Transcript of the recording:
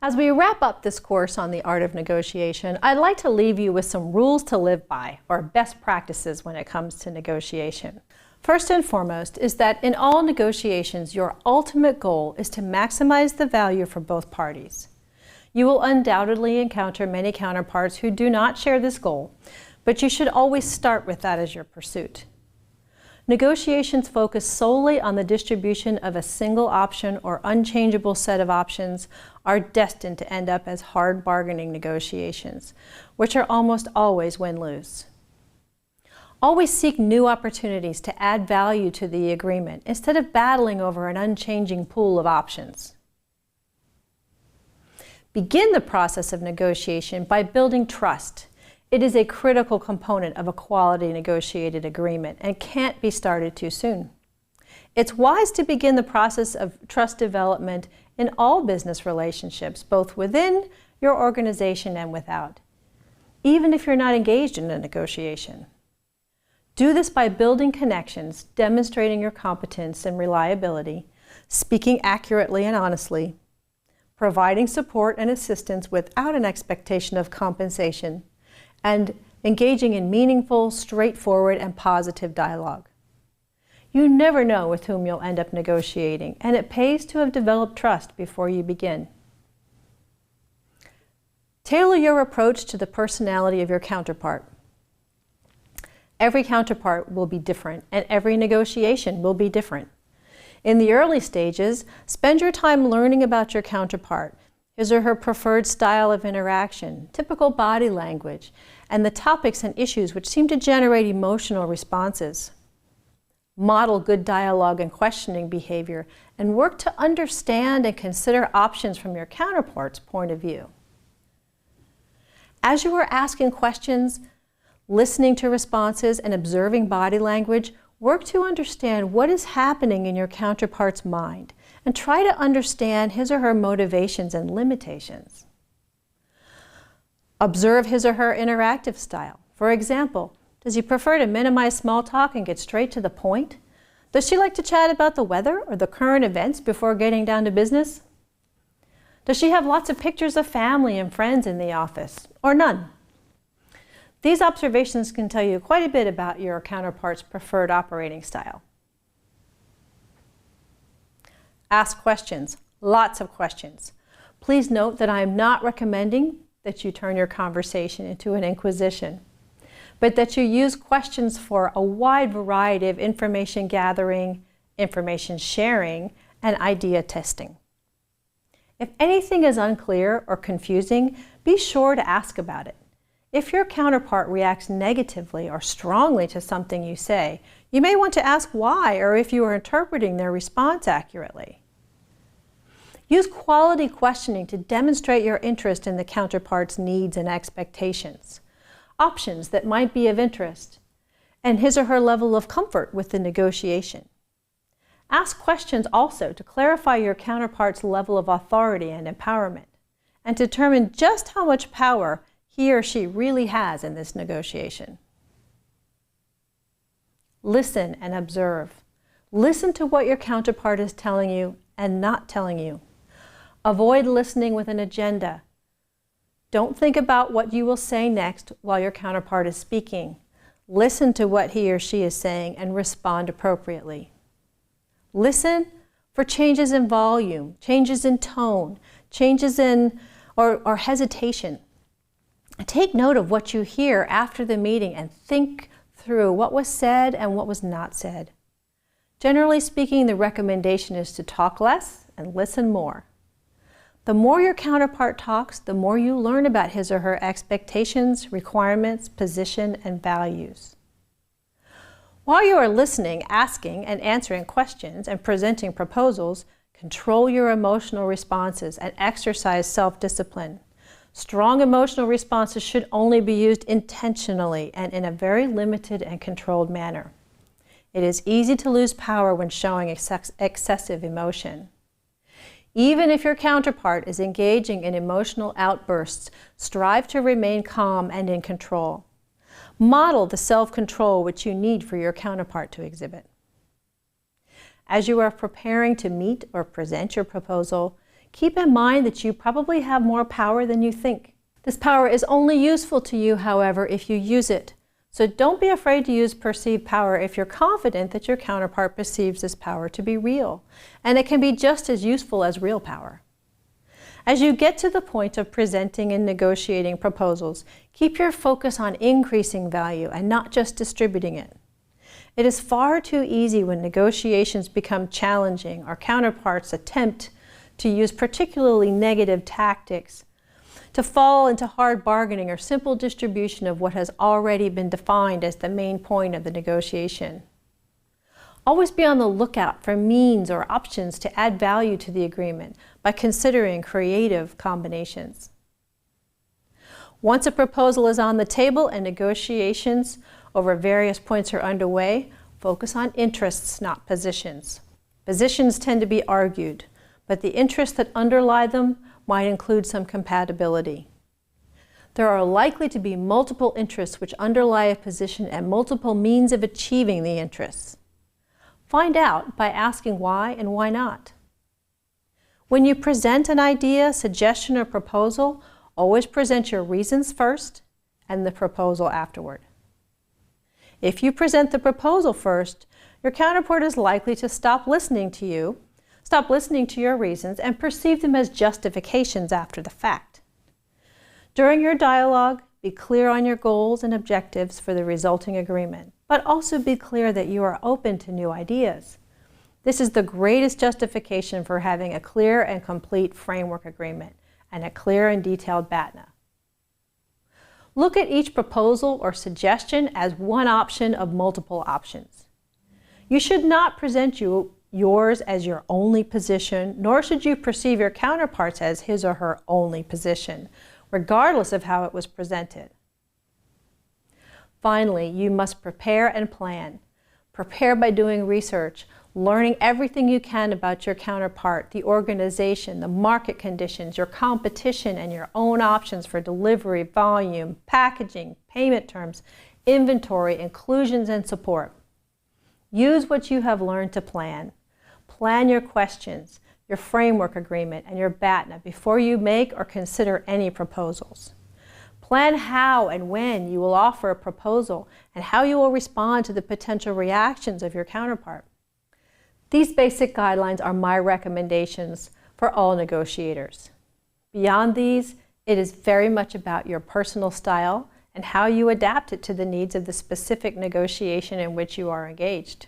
As we wrap up this course on the art of negotiation, I'd like to leave you with some rules to live by, or best practices when it comes to negotiation. First and foremost is that in all negotiations, your ultimate goal is to maximize the value for both parties. You will undoubtedly encounter many counterparts who do not share this goal, but you should always start with that as your pursuit. Negotiations focus solely on the distribution of a single option or unchangeable set of options are destined to end up as hard bargaining negotiations, which are almost always win-lose. Always seek new opportunities to add value to the agreement instead of battling over an unchanging pool of options. Begin the process of negotiation by building trust. It is a critical component of a quality negotiated agreement and can't be started too soon. It's wise to begin the process of trust development in all business relationships, both within your organization and without, even if you're not engaged in a negotiation. Do this by building connections, demonstrating your competence and reliability, speaking accurately and honestly, providing support and assistance without an expectation of compensation, and engaging in meaningful, straightforward, and positive dialogue. You never know with whom you'll end up negotiating, and it pays to have developed trust before you begin. Tailor your approach to the personality of your counterpart. Every counterpart will be different, and every negotiation will be different. In the early stages, spend your time learning about your counterpart, his or her preferred style of interaction, typical body language, and the topics and issues which seem to generate emotional responses. Model good dialogue and questioning behavior, and work to understand and consider options from your counterpart's point of view. As you are asking questions, listening to responses, and observing body language, work to understand what is happening in your counterpart's mind and try to understand his or her motivations and limitations. Observe his or her interactive style. For example, does he prefer to minimize small talk and get straight to the point? Does she like to chat about the weather or the current events before getting down to business? Does she have lots of pictures of family and friends in the office, or none? These observations can tell you quite a bit about your counterpart's preferred operating style. Ask questions, lots of questions. Please note that I am not recommending that you turn your conversation into an inquisition, but that you use questions for a wide variety of information gathering, information sharing, and idea testing. If anything is unclear or confusing, be sure to ask about it. If your counterpart reacts negatively or strongly to something you say, you may want to ask why or if you are interpreting their response accurately. Use quality questioning to demonstrate your interest in the counterpart's needs and expectations, options that might be of interest, and his or her level of comfort with the negotiation. Ask questions also to clarify your counterpart's level of authority and empowerment, and determine just how much power he or she really has in this negotiation. Listen and observe. Listen to what your counterpart is telling you and not telling you. Avoid listening with an agenda. Don't think about what you will say next while your counterpart is speaking. Listen to what he or she is saying and respond appropriately. Listen for changes in volume, changes in tone, changes in or hesitation. Take note of what you hear after the meeting and think through what was said and what was not said. Generally speaking, the recommendation is to talk less and listen more. The more your counterpart talks, the more you learn about his or her expectations, requirements, position, and values. While you are listening, asking, and answering questions and presenting proposals, control your emotional responses and exercise self-discipline. Strong emotional responses should only be used intentionally and in a very limited and controlled manner. It is easy to lose power when showing excessive emotion. Even if your counterpart is engaging in emotional outbursts, strive to remain calm and in control. Model the self-control which you need for your counterpart to exhibit. As you are preparing to meet or present your proposal, keep in mind that you probably have more power than you think. This power is only useful to you, however, if you use it. So don't be afraid to use perceived power if you're confident that your counterpart perceives this power to be real, and it can be just as useful as real power. As you get to the point of presenting and negotiating proposals, keep your focus on increasing value and not just distributing it. It is far too easy when negotiations become challenging or counterparts attempt to use particularly negative tactics to fall into hard bargaining or simple distribution of what has already been defined as the main point of the negotiation. Always be on the lookout for means or options to add value to the agreement by considering creative combinations. Once a proposal is on the table and negotiations over various points are underway, focus on interests, not positions. Positions tend to be argued, but the interests that underlie them might include some compatibility. There are likely to be multiple interests which underlie a position and multiple means of achieving the interests. Find out by asking why and why not. When you present an idea, suggestion, or proposal, always present your reasons first and the proposal afterward. If you present the proposal first, your counterpart is likely to stop listening to your reasons, and perceive them as justifications after the fact. During your dialogue, be clear on your goals and objectives for the resulting agreement, but also be clear that you are open to new ideas. This is the greatest justification for having a clear and complete framework agreement and a clear and detailed BATNA. Look at each proposal or suggestion as one option of multiple options. You should not present yours as your only position, nor should you perceive your counterparts as his or her only position, regardless of how it was presented. Finally, you must prepare and plan. Prepare by doing research, learning everything you can about your counterpart, the organization, the market conditions, your competition, and your own options for delivery, volume, packaging, payment terms, inventory, inclusions, and support. Use what you have learned to plan. Plan your questions, your framework agreement, and your BATNA before you make or consider any proposals. Plan how and when you will offer a proposal and how you will respond to the potential reactions of your counterpart. These basic guidelines are my recommendations for all negotiators. Beyond these, it is very much about your personal style and how you adapt it to the needs of the specific negotiation in which you are engaged.